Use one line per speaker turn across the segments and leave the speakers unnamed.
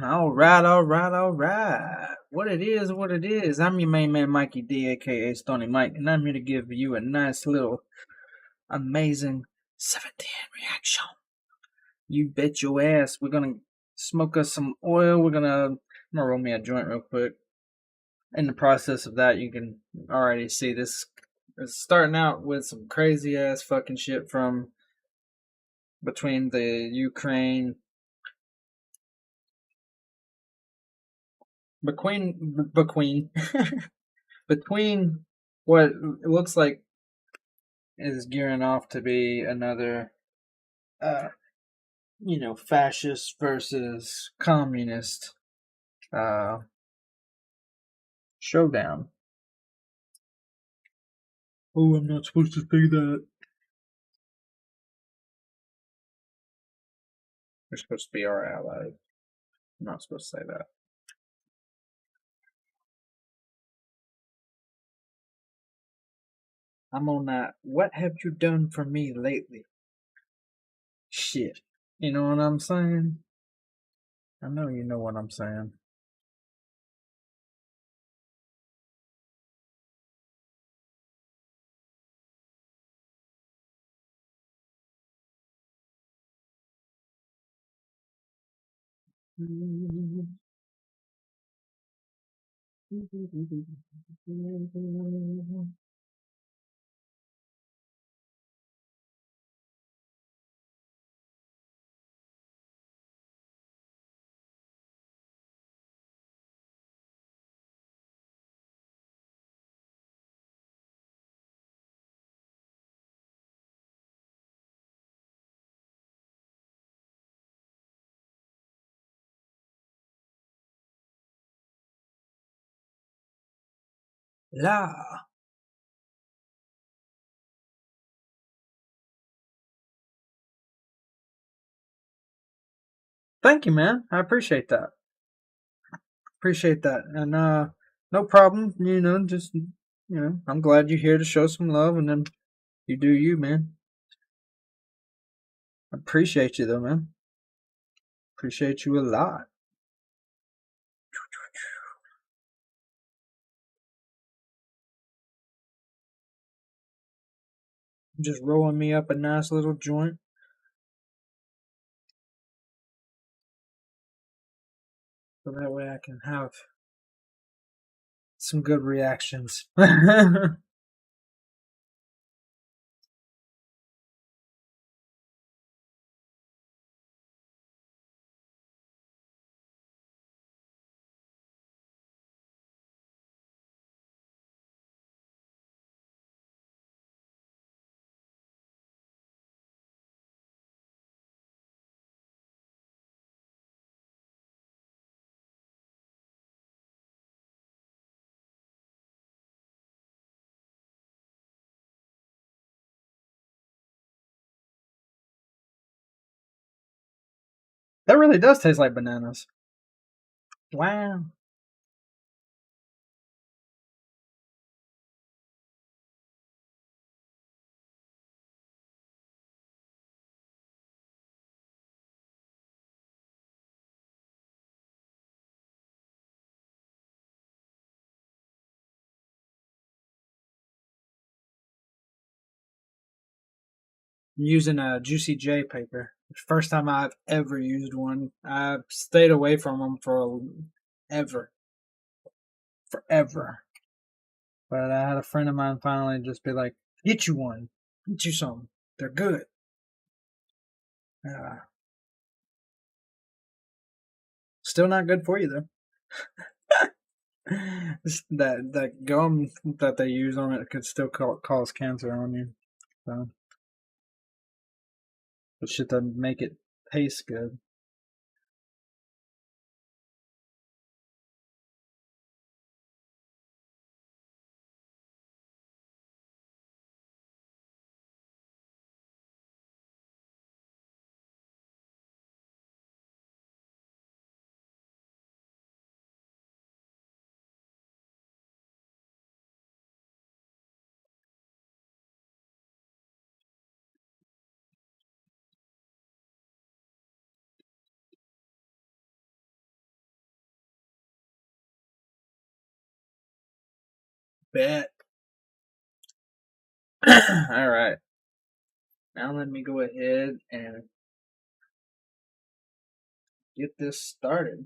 All right. What it is, what it is. I'm your main man, Mikey D, aka Stony Mike, and I'm here to give you a nice little amazing 17 reaction. You bet your ass. We're gonna smoke us some oil. I'm gonna roll me a joint real quick. In the process of that, you can already see this is starting out with some crazy ass fucking shit from between the Ukraine between between what it looks like is gearing off to be another, uh, fascist versus communist uh, showdown. Oh, I'm not supposed to say that. They're supposed to be our allies. I'm not supposed to say that. I'm on that. What have you done for me lately? Shit. You know what I'm saying? I know you know what I'm saying. La. Thank you, man. I appreciate that. Appreciate that. And no problem, just I'm glad you're here to show some love and then you do you, man. I appreciate you though, man. Appreciate you a lot. Just rolling me up a nice little joint. So that way I can have some good reactions. That really does taste like bananas. Wow. I'm using a Juicy J paper. First time I've ever used one. I've stayed away from them for ever. Forever. But I had a friend of mine finally just be like, "Get you one. Get you some. They're good." Uh, Still not good for you though. That gum that they use on it could still cause cancer on you. So, but shit doesn't make it taste good. Bet. All right. Now let me go ahead and get this started.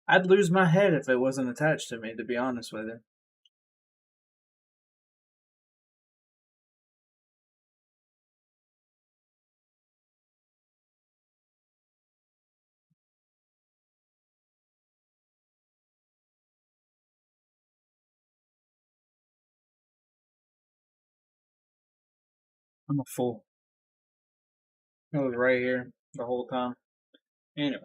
I'd lose my head if it wasn't attached to me, to be honest with you. I'm a fool. It was right here the whole time. Anyway.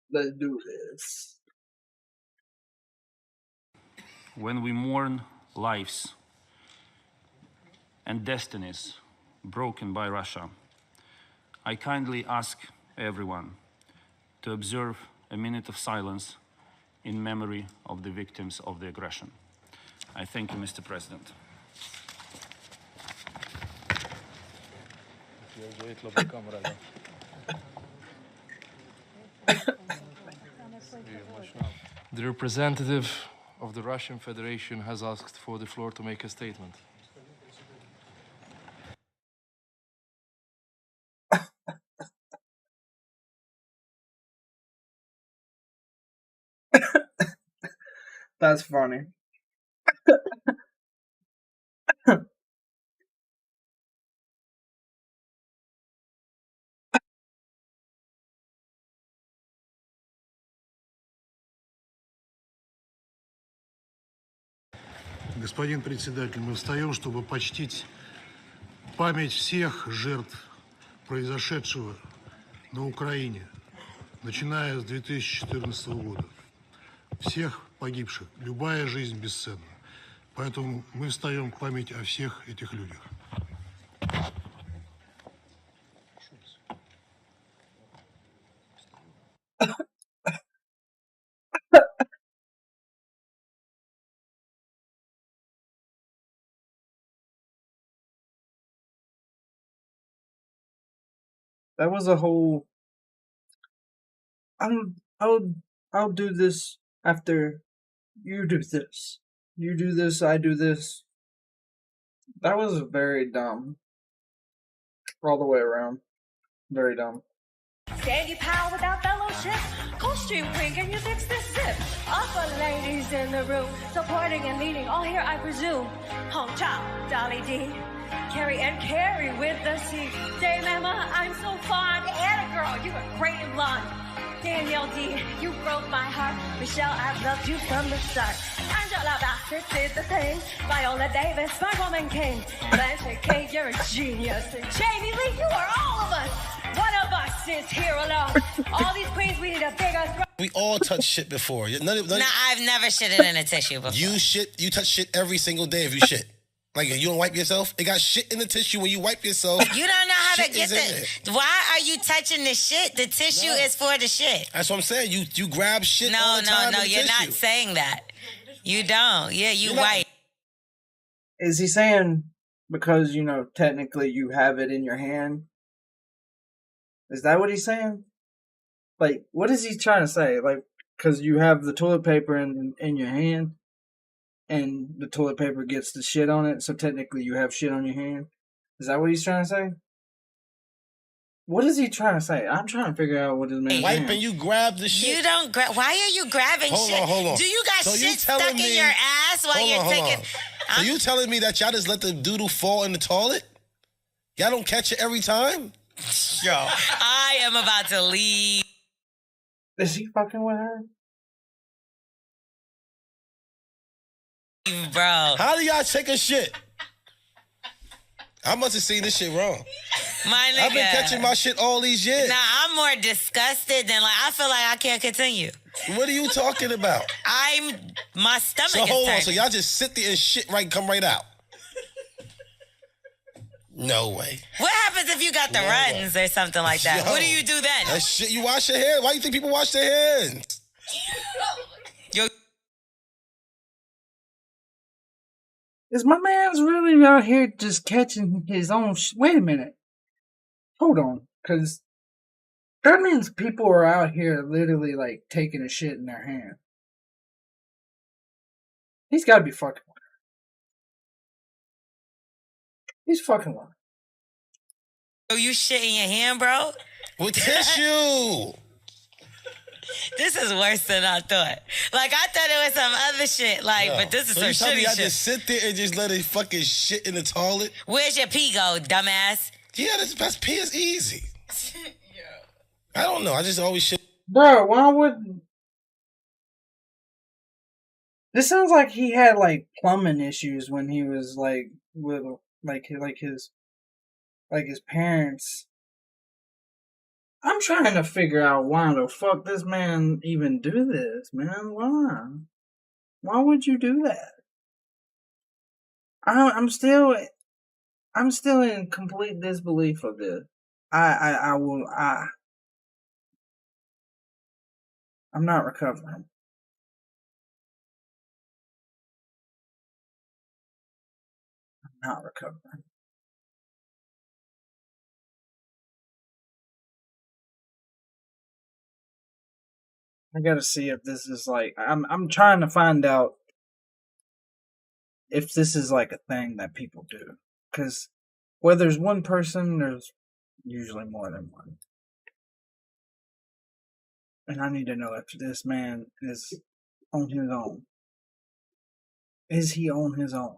Let's do this.
When we mourn lives and destinies broken by Russia, I kindly ask everyone to observe a minute of silence in memory of the victims of the aggression. I thank you, Mr. President.
The representative of the Russian Federation has asked for the floor to make a statement.
That's funny.
Господин председатель, мы встаем, чтобы почтить память всех жертв произошедшего на Украине, начиная с 2014 года. Всех погибших. Любая жизнь бесценна. Поэтому мы встаем в память о всех этих людях.
That was a whole. I'll do this after you do this. You do this, I do this. That was very dumb. All the way around. Very dumb.
Sandy pal without fellowship. Costume queen, can you fix this zip? Upper ladies in the room, supporting and leading, all here I presume. Hong Chow, Dolly D, Carrie and Carrie with the C. Dame Emma, I'm so fond. Anna girl, you were great and blonde. Danielle D, you broke my heart. Michelle, I've loved you from the start. Angela Bassett did the thing. Viola Davis, my woman king. Blanche Kate, you're a genius. And Jamie Lee, you are all of us. One of us is here alone. All these queens, we need a bigger throat.
We all touch shit before.
No, I've never shitted in a tissue before.
You touch shit every single day if you shit. Like, you don't wipe yourself? It got shit in the tissue when you wipe yourself.
You don't know how to get the... Why are you touching the shit? The tissue is for the shit.
That's what I'm saying. You grab shit all the time.
No, you're not saying that. You don't. Yeah, you wipe.
Is he saying because, technically you have it in your hand? Is that what he's saying? Like, what is he trying to say? Like, because you have the toilet paper in your hand, and the toilet paper gets the shit on it, so technically you have shit on your hand? Is that what he's trying to say? What is he trying to say? I'm trying to figure out what his man.
Wiping, you grab the shit.
You don't grab. Why are you grabbing shit?
Hold on.
Do you got
So
shit stuck in your ass while you're taking?
So you telling me that y'all just let the doodle fall in the toilet? Y'all don't catch it every time?
Yo, I am about to leave.
Is he fucking with her?
Bro.
How do y'all take a shit? I must have seen this shit wrong.
My nigga.
I've been catching my shit all these years.
Nah, I'm more disgusted than I feel like I can't continue.
What are you talking about?
My stomach
So
is
hold on,
turning.
so y'all just sit there and shit come right out. No way.
What happens if you got the runs or something like that?
Yo,
what do you do then?
That shit, you wash your hands. Why do you think people wash their hands?
Yo,
Is my man's really out here just catching his own Wait a minute. Hold on. Because that means people are out here literally, like, taking a shit in their hand. He's gotta be fucking with her. He's fucking with her.
you shit in your hand, bro?
With tissue.
This is worse than I thought. Like, I thought it was some other shit. Like, but this is
so
some
you tell me
shitty
I
shit.
just sit there and just let it fucking shit in the toilet?
Where's your pee go, dumbass?
Yeah, that's pee is easy. I don't know. I just always shit.
Bro, why would... This sounds like he had, like, plumbing issues when he was, like, little. Like his parents... I'm trying to figure out why the fuck this man even do this, man. Why? Why would you do that? I'm still in complete disbelief of this. I'm not recovering. I'm not recovering. I gotta see if this is like I'm trying to find out if this is like a thing that people do. Because where there's one person, there's usually more than one. And I need to know if this man is on his own. Is he on his own?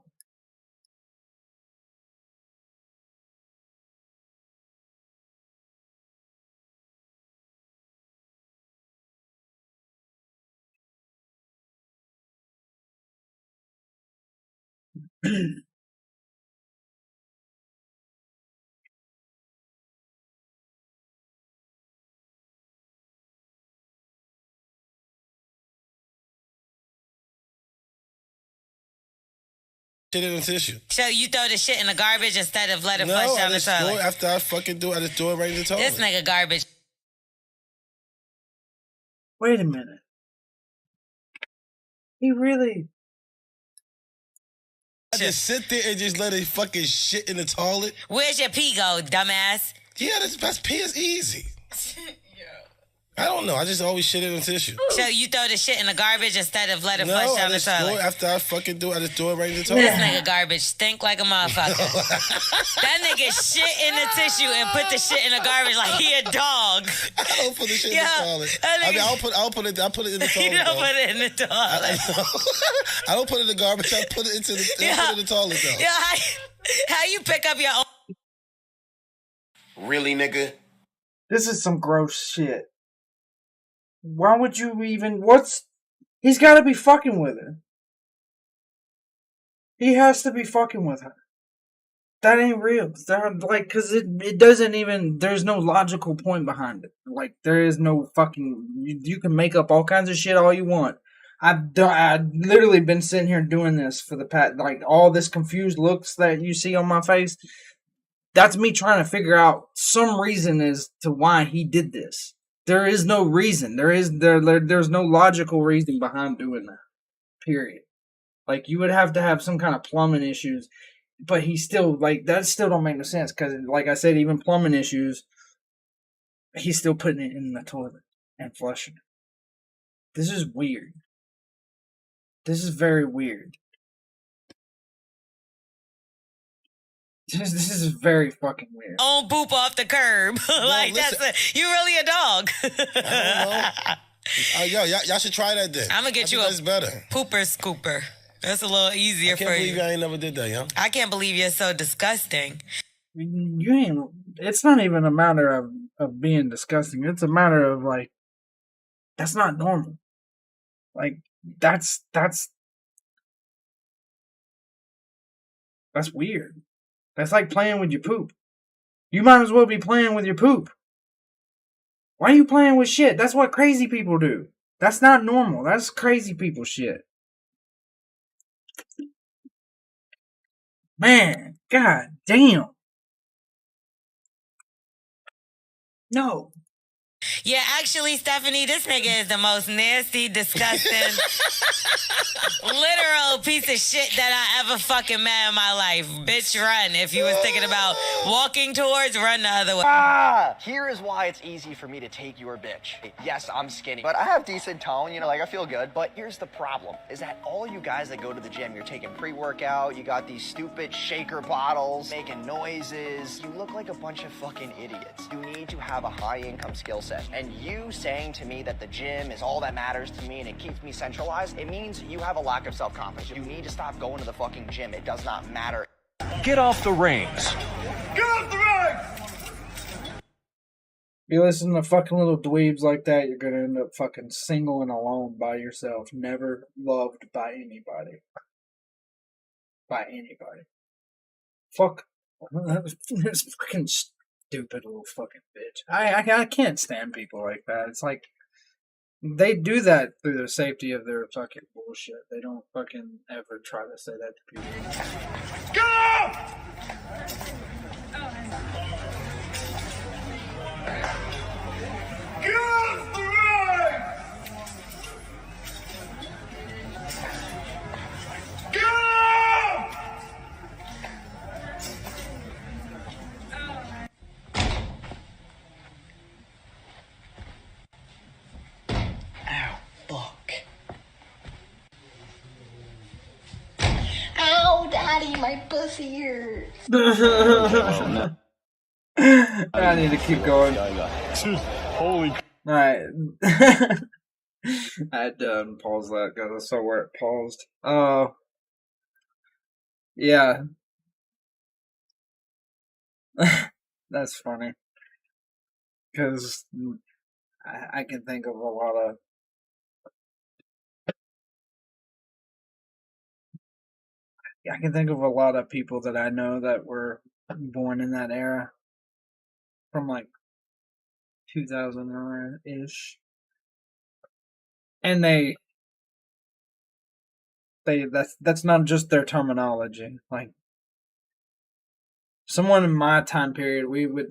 Shit in the tissue.
So you throw the shit in the garbage instead of let it
No,
flush down
I
the
just do it
toilet?
after I fucking do it. I just do it right in the toilet.
This nigga garbage.
Wait a minute. He really...
I just sit there and just let it fucking shit in the toilet.
Where's your pee go, dumbass?
Yeah, that's pee is easy. I don't know. I just always shit in the tissue.
So you throw the shit in the garbage instead of let it
No,
flush
I
down the
just do it
toilet?
after I fucking do it. I just do it right in the toilet.
This nigga garbage stink like a motherfucker. That nigga shit in the tissue and put the shit in the garbage like he a dog.
I don't put the shit in
Yo,
the toilet.
that
I mean,
nigga-
I'll put it in the toilet.
You don't
though.
put it in the toilet.
I don't put it in the garbage. I put it into the
Yeah.
put it in the toilet though.
Yo, how you pick up your own?
Really, nigga?
This is some gross shit. Why would you even... He's gotta be fucking with her. He has to be fucking with her. That ain't real. Cause it doesn't even... There's no logical point behind it. Like, there is no fucking... You can make up all kinds of shit all you want. I've literally been sitting here doing this for the past... Like, all this confused looks that you see on my face... That's me trying to figure out some reason as to why he did this. There is no reason. There's no logical reason behind doing that. Period. Like, you would have to have some kind of plumbing issues, but he still, like, that still don't make no sense, because, like I said, even plumbing issues, he's still putting it in the toilet and flushing it. This is weird. This is very weird. This is very fucking weird.
Own poop off the curb. Like,
listen.
you really a dog.
I don't know. Y'all should try that then.
I'm gonna get you a
That's better.
pooper scooper. That's a little easier
I can't
for
believe
you.
I ain't never did that, yo.
I can't believe you're so disgusting.
You ain't. It's not even a matter of being disgusting. It's a matter of like, that's not normal. Like that's weird. That's like playing with your poop. You might as well be playing with your poop. Why are you playing with shit? That's what crazy people do. That's not normal. That's crazy people shit. Man, god damn. No.
Yeah, actually, Stephanie, this nigga is the most nasty, disgusting, literal piece of shit that I ever fucking met in my life. Bitch, run. If you was thinking about walking towards, run the other way.
Here is why it's easy for me to take your bitch. Yes, I'm skinny, but I have decent tone, you know, like I feel good. But here's the problem, is that all you guys that go to the gym, you're taking pre-workout, you got these stupid shaker bottles, making noises. You look like a bunch of fucking idiots. You need to have a high income skill set. And you saying to me that the gym is all that matters to me and it keeps me centralized, it means you have a lack of self-confidence. You need to stop going to the fucking gym. It does not matter.
Get off the reins.
Get off the rings!
You listen to fucking little dweebs like that, you're gonna end up fucking single and alone by yourself, never loved by anybody. By anybody. Fuck. This fucking stupid little fucking bitch. I can't stand people like that. It's like, they do that through the safety of their fucking bullshit. They don't fucking ever try to say that to people.
Get off! Get off the rings! Get off!
Ow, Daddy, my pussy hurts.
I need to keep going.
Holy.
Alright. I had to unpause that because I saw where it paused. Yeah. That's funny. Because I can think of a lot of. I can think of a lot of people that I know that were born in that era. From like 2009-ish. And that's not just their terminology. Like, someone in my time period, we would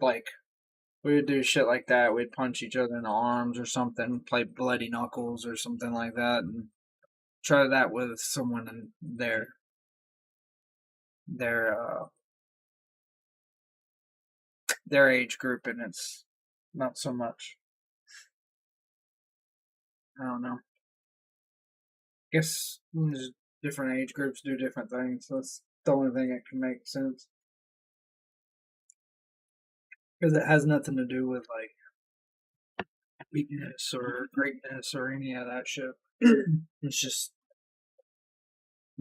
do shit like that. We'd punch each other in the arms or something, play bloody knuckles or something like that, and try that with someone in their age group, and it's not so much. I don't know. Guess different age groups do different things. That's the only thing that can make sense. Because it has nothing to do with like weakness or greatness or any of that shit. It's just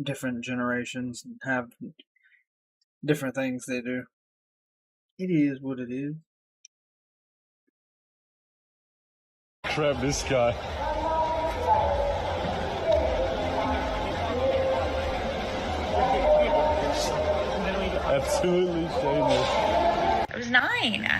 different generations have different things they do. It is what it is.
Crap, this guy. Absolutely shameless.
I was 9.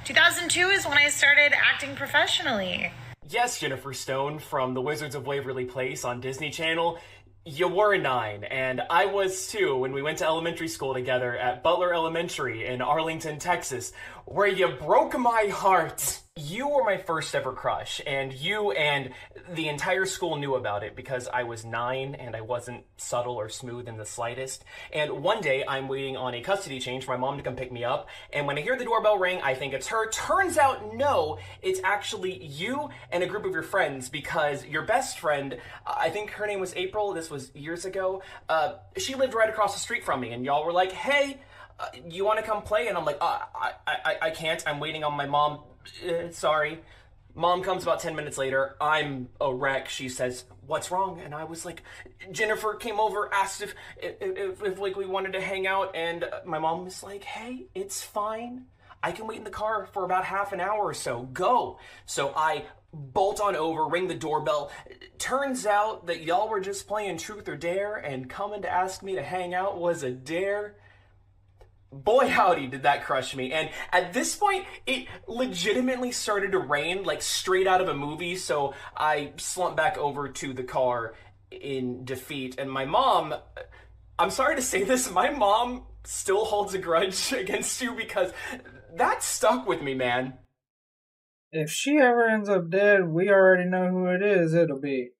2002 is when I started acting professionally.
Yes, Jennifer Stone from The Wizards of Waverly Place on Disney Channel. You were 9, and I was too when we went to elementary school together at Butler Elementary in Arlington, Texas, where you broke my heart. You were my first ever crush, and you and the entire school knew about it because I was 9 and I wasn't subtle or smooth in the slightest. And one day I'm waiting on a custody change for my mom to come pick me up, and when I hear the doorbell ring, I think it's her. Turns out, no, it's actually you and a group of your friends, because your best friend, I think her name was April, this was years ago, she lived right across the street from me, and y'all were like, hey, you want to come play? And I'm like, I can't, I'm waiting on my mom. Sorry. Mom comes about 10 minutes later. I'm a wreck. She says, "What's wrong?" And I was like, Jennifer came over, asked if like we wanted to hang out, and my mom was like, "Hey, it's fine. I can wait in the car for about half an hour or so. Go." So I bolt on over, ring the doorbell. Turns out that y'all were just playing Truth or Dare, and coming to ask me to hang out was a dare. Boy howdy did that crush me. And at this point, it legitimately started to rain, like straight out of a movie, so I slumped back over to the car in defeat. And my mom, I'm sorry to say this, my mom still holds a grudge against you because that stuck with me, man.
If she ever ends up dead, we already know who it is. It'll be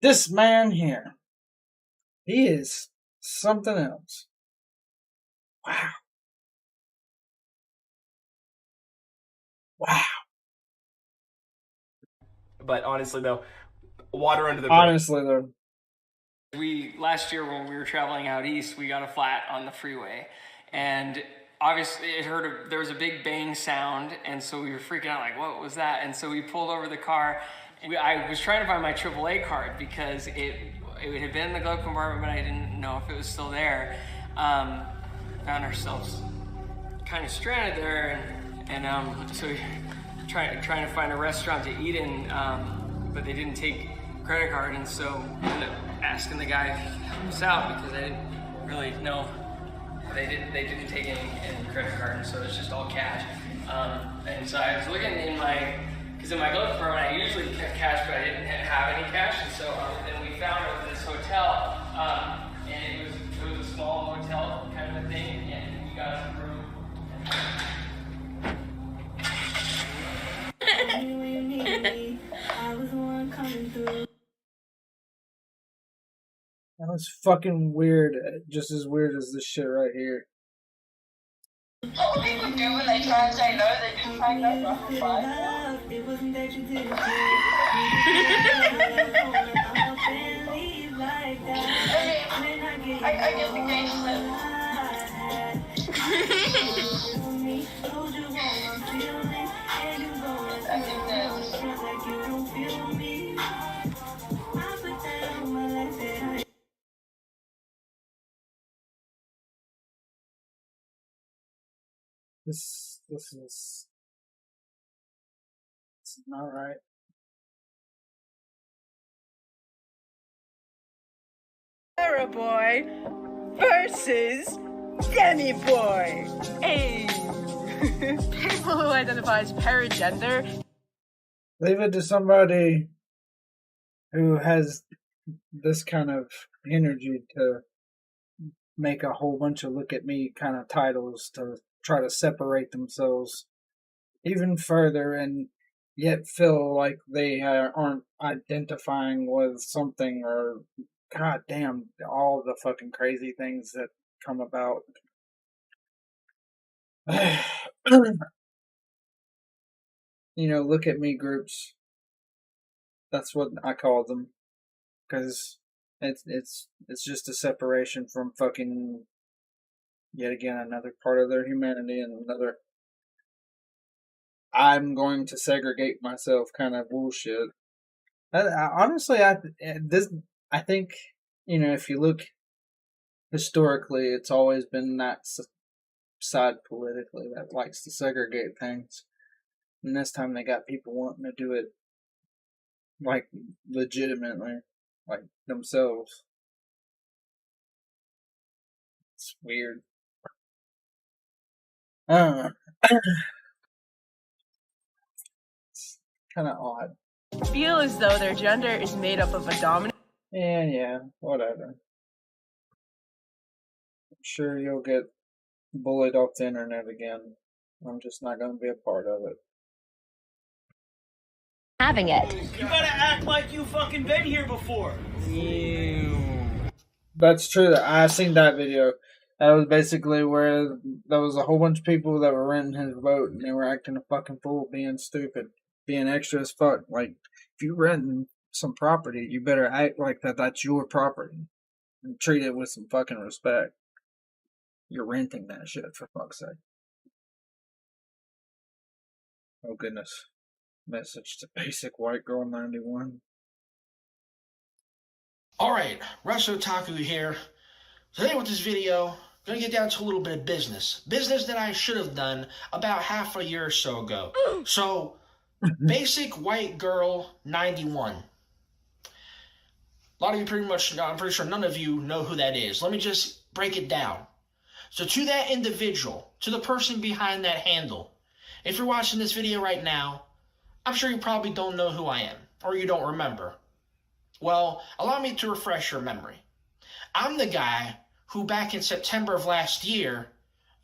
this man here. He is something else. Wow. Wow.
But honestly, though, water under the bridge.
Honestly, though.
Last year when we were traveling out east, we got a flat on the freeway, and obviously there was a big bang sound, and so we were freaking out like, what was that? And so we pulled over the car. I was trying to find my AAA card because it had been in the glove compartment, but I didn't know if it was still there. Found ourselves kind of stranded there, and so we trying to find a restaurant to eat in, but they didn't take credit card, and so I ended up asking the guy to help us out because I didn't really know. They didn't take any credit card, and so it's just all cash. And so I was looking because in my glove compartment I usually kept cash, but I didn't have any cash, and so then we found it was this hotel, and it was a small hotel kind of a thing, and we got a room.
That was fucking weird. Just as weird as this shit right here.
What people do when they try and say no, they just try and go rough and fine. I get the gay
This is not right.
Para Boy versus Demi Boy. Hey, people who identify as paragender.
Leave it to somebody who has this kind of energy to make a whole bunch of look at me kind of titles to try to separate themselves even further and yet feel like they aren't identifying with something, or god damn, all the fucking crazy things that come about. Look at me groups. That's what I call them, because it's just a separation from fucking yet again another part of their humanity and another I'm going to segregate myself kind of bullshit. Honestly, I think if you look historically, it's always been that side politically that likes to segregate things, and this time they got people wanting to do it like legitimately, like themselves. It's weird. It's kind of odd.
Feel as though their gender is made up of a dominant.
Yeah, whatever. I'm sure you'll get bullied off the internet again. I'm just not going to be a part of it.
Having it.
You gotta act like you fucking been here before.
That's true. I seen that video. That was basically where there was a whole bunch of people that were renting his boat, and they were acting a fucking fool, being stupid, being extra as fuck. Like, if you renting some property, you better act like that's your property and treat it with some fucking respect. You're renting that shit, for fuck's sake. Oh goodness. Message to basic white girl 91.
Alright, Rush Otaku here. Today with this video, I'm going to get down to a little bit of business. Business that I should have done about half a year or so ago. So, basic white girl 91. A lot of you pretty much, I'm pretty sure none of you know who that is. Let me just break it down. So to that individual, to the person behind that handle, if you're watching this video right now, I'm sure you probably don't know who I am, or you don't remember. Well, allow me to refresh your memory. I'm the guy who back in September of last year,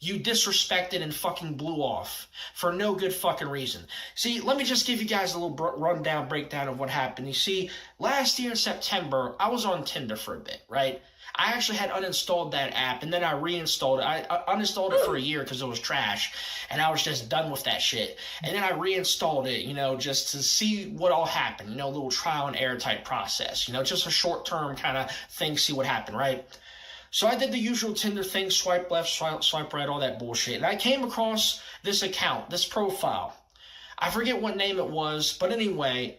you disrespected and fucking blew off for no good fucking reason. See, let me just give you guys a little rundown, breakdown of what happened. You see, last year in September, I was on Tinder for a bit, right? I actually had uninstalled that app, and then I reinstalled it. I uninstalled it for a year because it was trash, and I was just done with that shit. And then I reinstalled it, you know, just to see what all happened, you know, a little trial and error type process, you know, just a short-term kind of thing, see what happened, right? So I did the usual Tinder thing, swipe left, swipe right, all that bullshit. And I came across this account, this profile. I forget what name it was, but anyway,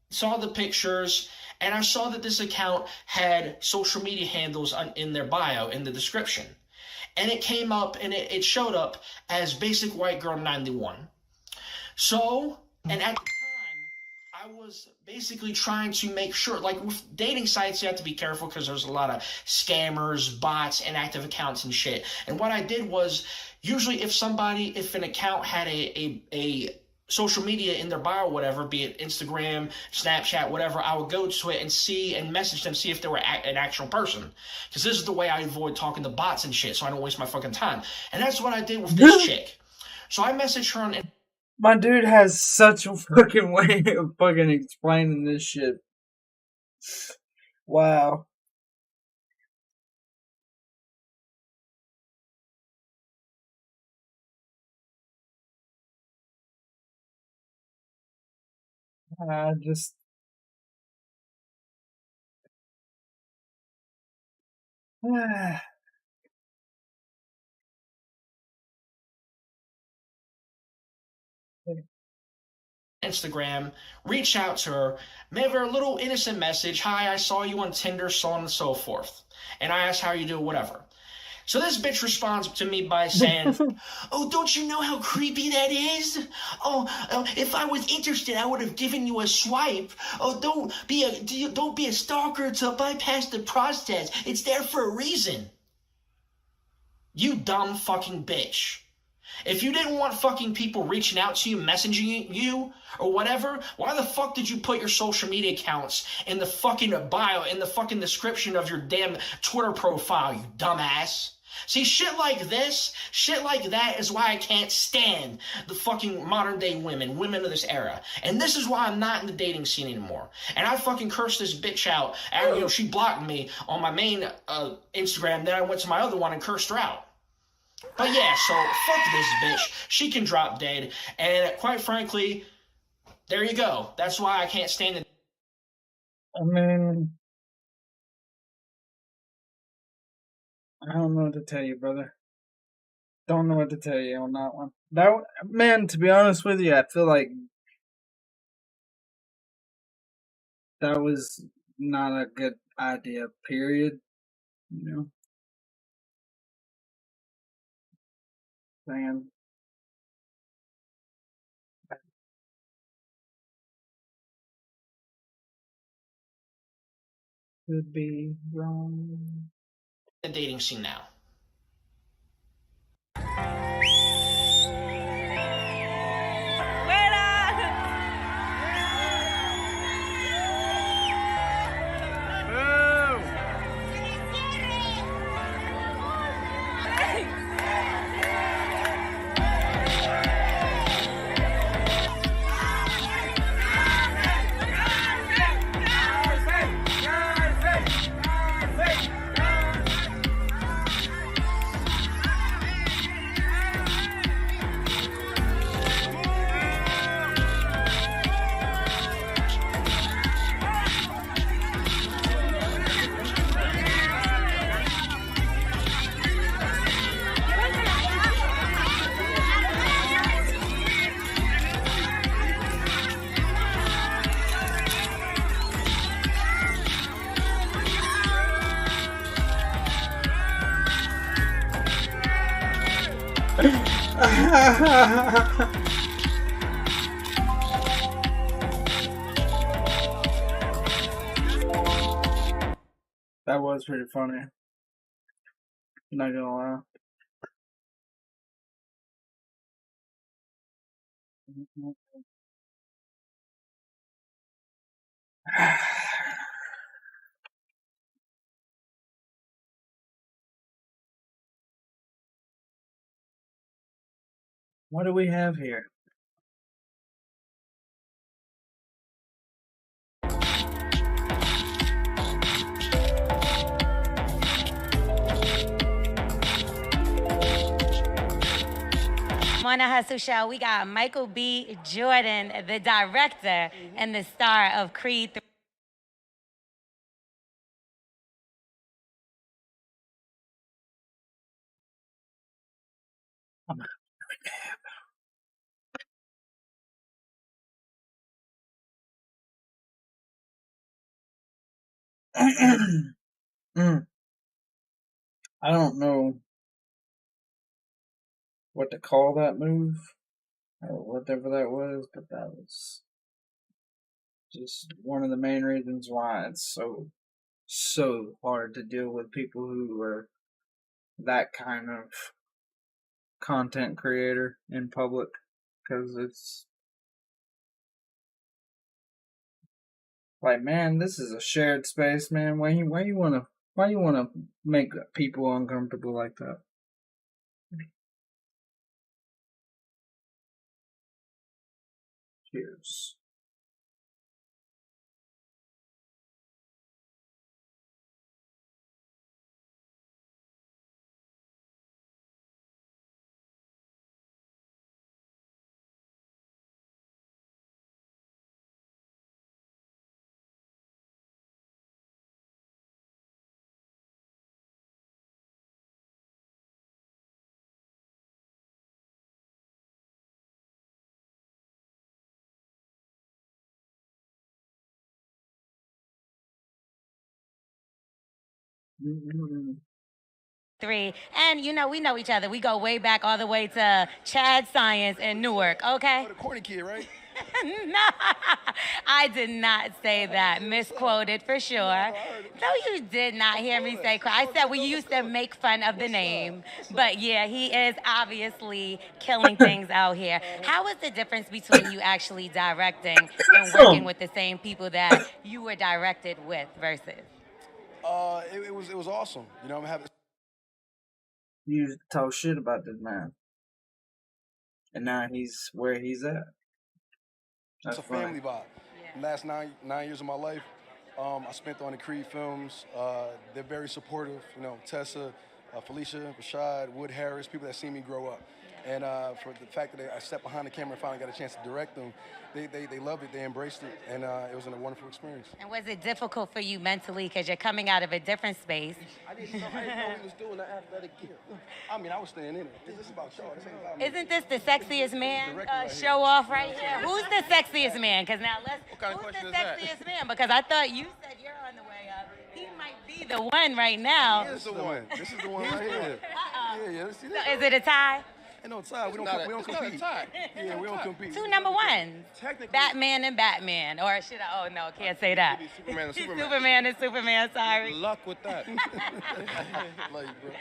saw the pictures, and I saw that this account had social media handles in their bio, in the description. And it came up, and it showed up as Basic White Girl 91. So, and at the time, I was basically trying to make sure, like with dating sites, you have to be careful because there's a lot of scammers, bots, inactive accounts and shit. And what I did was, usually if an account had a social media in their bio or whatever, be it Instagram, Snapchat, whatever, I would go to it and see and message them, see if they were an actual person. Because this is the way I avoid talking to bots and shit, so I don't waste my fucking time. And that's what I did with this chick. So I messaged her on...
My dude has such a fucking way of fucking explaining this shit. Wow. I just...
Instagram, reach out to her, gave her a little innocent message. Hi, I saw you on Tinder, so on and so forth. And I asked how you do, whatever. So this bitch responds to me by saying, oh, don't you know how creepy that is? Oh, if I was interested, I would have given you a swipe. Oh, don't be a stalker to bypass the process. It's there for a reason. You dumb fucking bitch. If you didn't want fucking people reaching out to you, messaging you, or whatever, why the fuck did you put your social media accounts in the fucking bio, in the fucking description of your damn Twitter profile, you dumbass? See, shit like this, shit like that is why I can't stand the fucking modern day women of this era. And this is why I'm not in the dating scene anymore. And I fucking cursed this bitch out, and you know, she blocked me on my main Instagram, then I went to my other one and cursed her out. But yeah, so fuck this bitch. She can drop dead. And quite frankly, there you go. That's why I can't stand it.
I mean, I don't know what to tell you, brother. Don't know what to tell you on that one. Man, to be honest with you, I feel like that was not a good idea, period. You know? Saying. Could be wrong.
The dating scene now.
That was pretty funny. Not gonna lie. What do we have here?
On the Hustle Show, we got Michael B. Jordan, the director and the star of Creed 3.
I don't know what to call that move or whatever that was, but that was just one of the main reasons why it's so hard to deal with people who are that kind of content creator in public, because it's like, man, this is a shared space, man. Why you wanna make people uncomfortable like that? Cheers. Mm-mm.
3. And you know, we know each other. We go way back all the way to Chad Science in Newark, okay?
The corny kid, right?
No, I did not say that. Misquoted for sure. No, you did not hear me say I said we used to make fun of the name. But yeah, he is obviously killing things out here. How was the difference between you actually directing and working with the same people that you were directed with versus?
It was awesome. You know, I'm having.
You used to talk shit about this man, and now he's where he's at.
It's a family vibe. Last nine years of my life, I spent on the Creed films. They're very supportive. You know, Tessa, Felicia, Rashad, Wood Harris, people that see me grow up. And for the fact that I stepped behind the camera and finally got a chance to direct them, they loved it, they embraced it, and it was a wonderful experience.
And was it difficult for you mentally because you're coming out of a different space?
I didn't know he was doing the athletic gear. I mean, I was staying in it. This is about y'all. This ain't about me.
Isn't this the sexiest man show off right here? Who's the sexiest man? Because now who's the sexiest man? Because I thought you said you're on the way up. He might be the one right now.
He is the one. This is the one right here. Yeah. See this?
So is it a tie?
Ain't no tie. We don't compete. Yeah, we don't compete.
2 number ones. Batman and Batman. Or should I? Oh, no, can't say that.
Superman and Superman.
Superman and Superman, sorry.
Good luck with that. Love you, bro.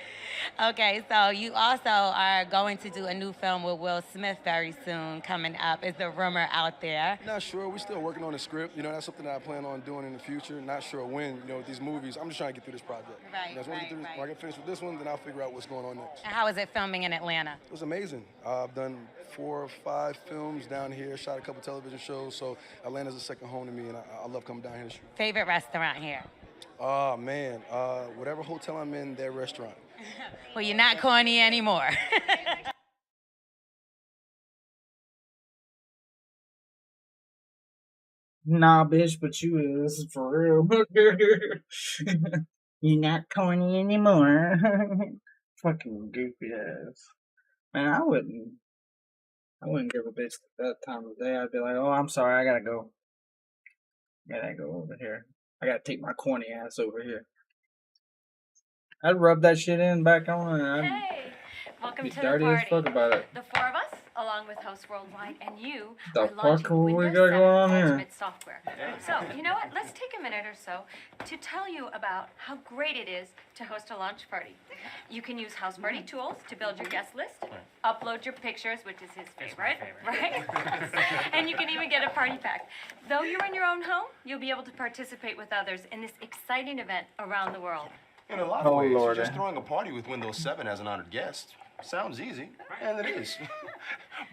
Okay, so you also are going to do a new film with Will Smith very soon coming up. Is the rumor out there?
Not sure. We're still working on the script. You know, that's something that I plan on doing in the future. Not sure when. You know, with these movies, I'm just trying to get through this project.
Right,
you know, when I get finished with this one, then I'll figure out what's going on next.
And how is it filming in Atlanta?
It was amazing. I've done 4 or 5 films down here, shot a couple television shows, so Atlanta's a second home to me, and I love coming down here to shoot.
Favorite restaurant here?
Oh, man. Whatever hotel I'm in, their restaurant.
Well, you're not corny anymore.
Nah, bitch, but you is for real. You're not corny anymore. Fucking goofy ass. Man, I wouldn't give a bitch that time of day. I'd be like, oh, I'm sorry, I gotta go. Gotta go over here. I gotta take my corny ass over here. I'd rub that shit in back on. And
Welcome
Be
to the
dirty as
party.
fuck about it.
The four of us, along with hosts worldwide, and you
The
are
fuck
launching
we
Windows
got
7
going on here?
Ultimate software. So, you know what? Let's take a minute or so to tell you about how great it is to host a launch party. You can use house party tools to build your guest list, upload your pictures, which is his favorite, right? And you can even get a party pack. Though you're in your own home, you'll be able to participate with others in this exciting event around the world.
In a lot of ways, just throwing a party with Windows 7 as an honored guest sounds easy, and it is.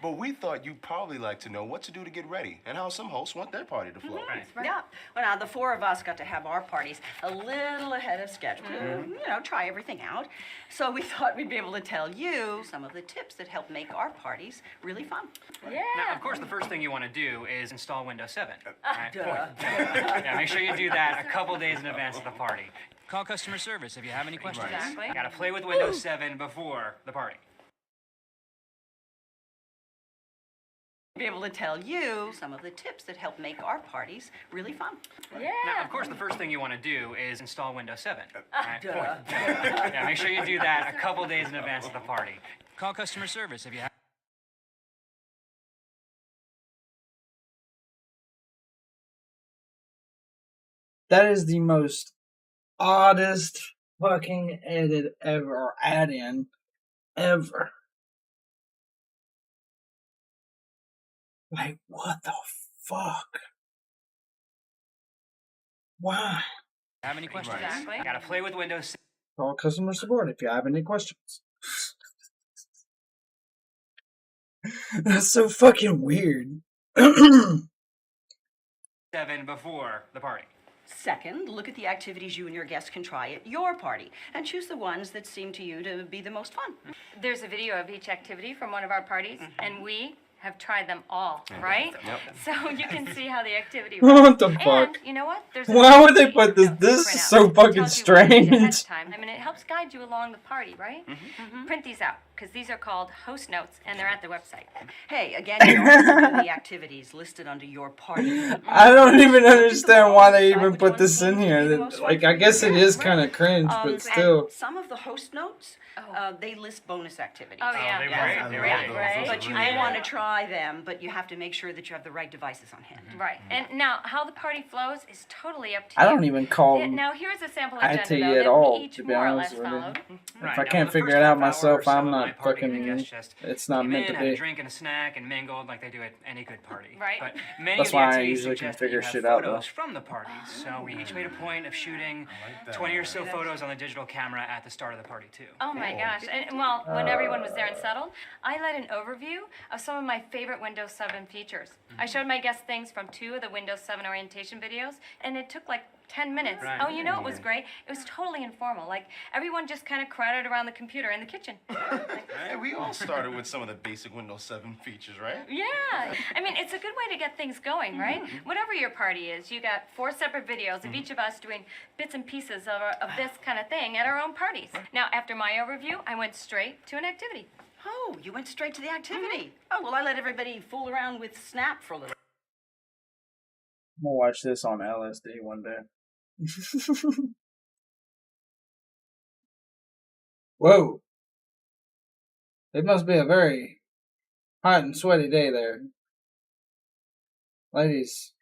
But we thought you'd probably like to know what to do to get ready and how some hosts want their party to flow.
Yeah. Well, now the four of us got to have our parties a little ahead of schedule. You know, try everything out. So we thought we'd be able to tell you some of the tips that help make our parties really fun.
Yeah. Now, of course, the first thing you want to do is install Windows 7. Right?
Duh.
Yeah, make sure you do that a couple days in advance of the party. Call customer service if you have any questions.
Exactly.
Got to play with Windows 7 before the party.
Be able to tell you some of the tips that help make our parties really fun.
Yeah.
Now, of course, the first thing you want to do is install Windows 7. Right?
Duh.
Yeah, make sure you do that a couple days in advance of the party. Call customer service if you have.
That is the most oddest fucking edit ever, or add-in ever. Like, what the fuck? Why?
Have any questions?
Exactly.
Got to play with Windows 7.
Call customer support if you have any questions. That's so fucking weird.
7 before the party.
Second, look at the activities you and your guests can try at your party and choose the ones that seem to you to be the most fun.
There's a video of each activity from one of our parties, and we have tried them all, right?
Yep.
So you can see how the activity
What the
And
fuck?
you know what? There's
Why would they put this? This is so fucking strange.
I mean, it helps guide you along the party, right? Print these out, because these are called host notes, and they're at the website.
Hey, again, you can also do the activities listed under your party.
I don't even understand why they even put this in here. Like, I guess it is kind of cringe, but still.
Some of the host notes, they list bonus activities.
Oh, yeah.
They're great.
But you may want to try them, but you have to make sure that you have the right devices on hand.
Right. And now, how the party flows is totally up to you.
I don't even call
Now, here's a sample agenda,
IT
though,
at
that
all,
we each
to be
more or
honest
less
with you.
followed.
If I can't figure it out myself, I'm not fucking. It's not meant to
Had a
be.
drink and a snack and mingled like they do at any good party.
Right.
But many
That's
of the
why I
activities
usually can
suggest that
figure
you have
shit out, though.
photos from the party. So we each made a point of shooting 20 or so photos on the digital camera at the start of the party too.
Oh my gosh. And well, when everyone was there and settled, I led an overview of some of my favorite Windows 7 features. I showed my guests things from 2 of the Windows 7 orientation videos, and it took like 10 minutes.
Right.
Oh, you know it was great? It was totally informal. Like, everyone just kind of crowded around the computer in the kitchen.
Hey, we all started with some of the basic Windows 7 features, right?
Yeah. I mean, it's a good way to get things going, right? Whatever your party is, you got 4 separate videos of each of us doing bits and pieces of this kind of thing at our own parties. Now, after my overview, I went straight to an activity.
Oh, you went straight to the activity. Oh, well, I let everybody fool around with Snap for a little.
I'm gonna watch this on LSD one day. Whoa. It must be a very hot and sweaty day there. Ladies,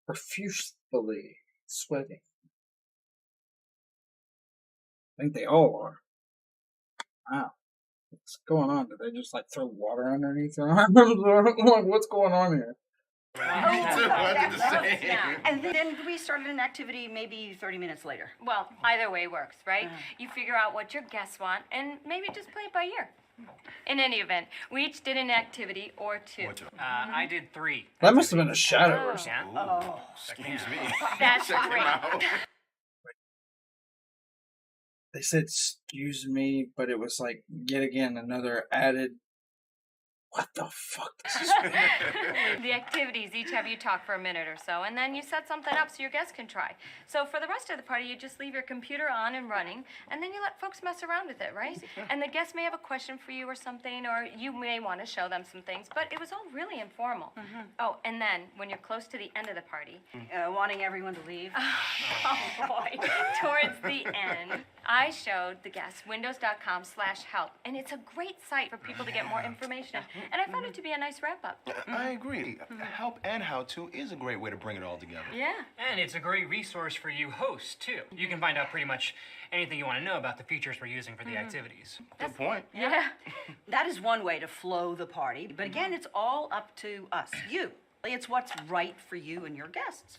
profusely sweating. I think they all are. Wow. What's going on? Did they just like throw water underneath their arms? Like, what's going on here?
And then we started an activity maybe 30 minutes later.
Well, either way works, right? You figure out what your guests want and maybe just play it by ear. In any event, we each did an activity or 2.
I did 3.
That must have been a shadow or something.
Oh,
excuse me.
That's
Check them
great.
out.
They said, excuse me, but it was like, yet again, another added. What the fuck?
The activities each have you talk for a minute or so, and then you set something up so your guests can try. So for the rest of the party, you just leave your computer on and running, and then you let folks mess around with it, right? And the guests may have a question for you or something, or you may want to show them some things, but it was all really informal. Oh, and then when you're close to the end of the party,
wanting everyone to leave.
oh boy, towards the end,
I showed the guests windows.com/help, and it's a great site for people to get more information. And I found it to be a nice wrap-up.
I agree. Help and how-to is a great way to bring it all together.
Yeah.
And it's a great resource for you hosts, too. You can find out pretty much anything you want to know about the features we're using for the activities.
Good point.
Yeah. That is one way to flow the party. But again, it's all up to us, you. It's what's right for you and your guests.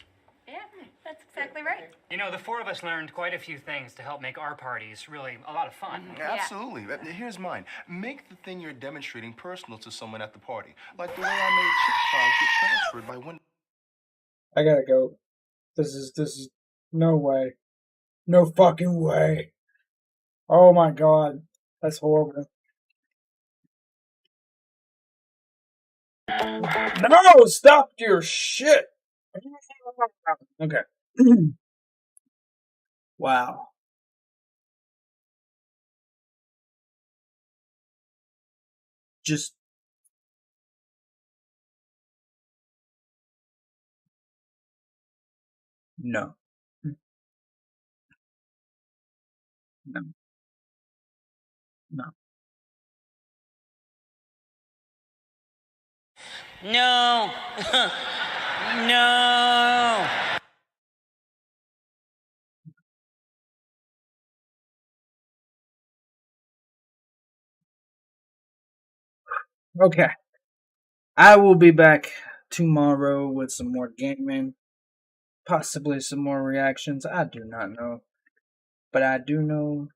Yeah, that's exactly right.
You know, the four of us learned quite a few things to help make our parties really a lot of fun.
Absolutely. Here's mine. Make the thing you're demonstrating personal to someone at the party. Like the way I made chip files get transferred by window.
I gotta go. This is no way. No fucking way. Oh my god. That's horrible. No! Stop your shit! Okay. Wow. Just no. No. No.
No. No.
Okay. I will be back tomorrow with some more gaming. Possibly some more reactions. I do not know. But I do know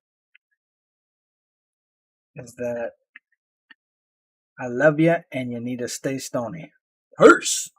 is that I love you and you need to stay stony. Peace!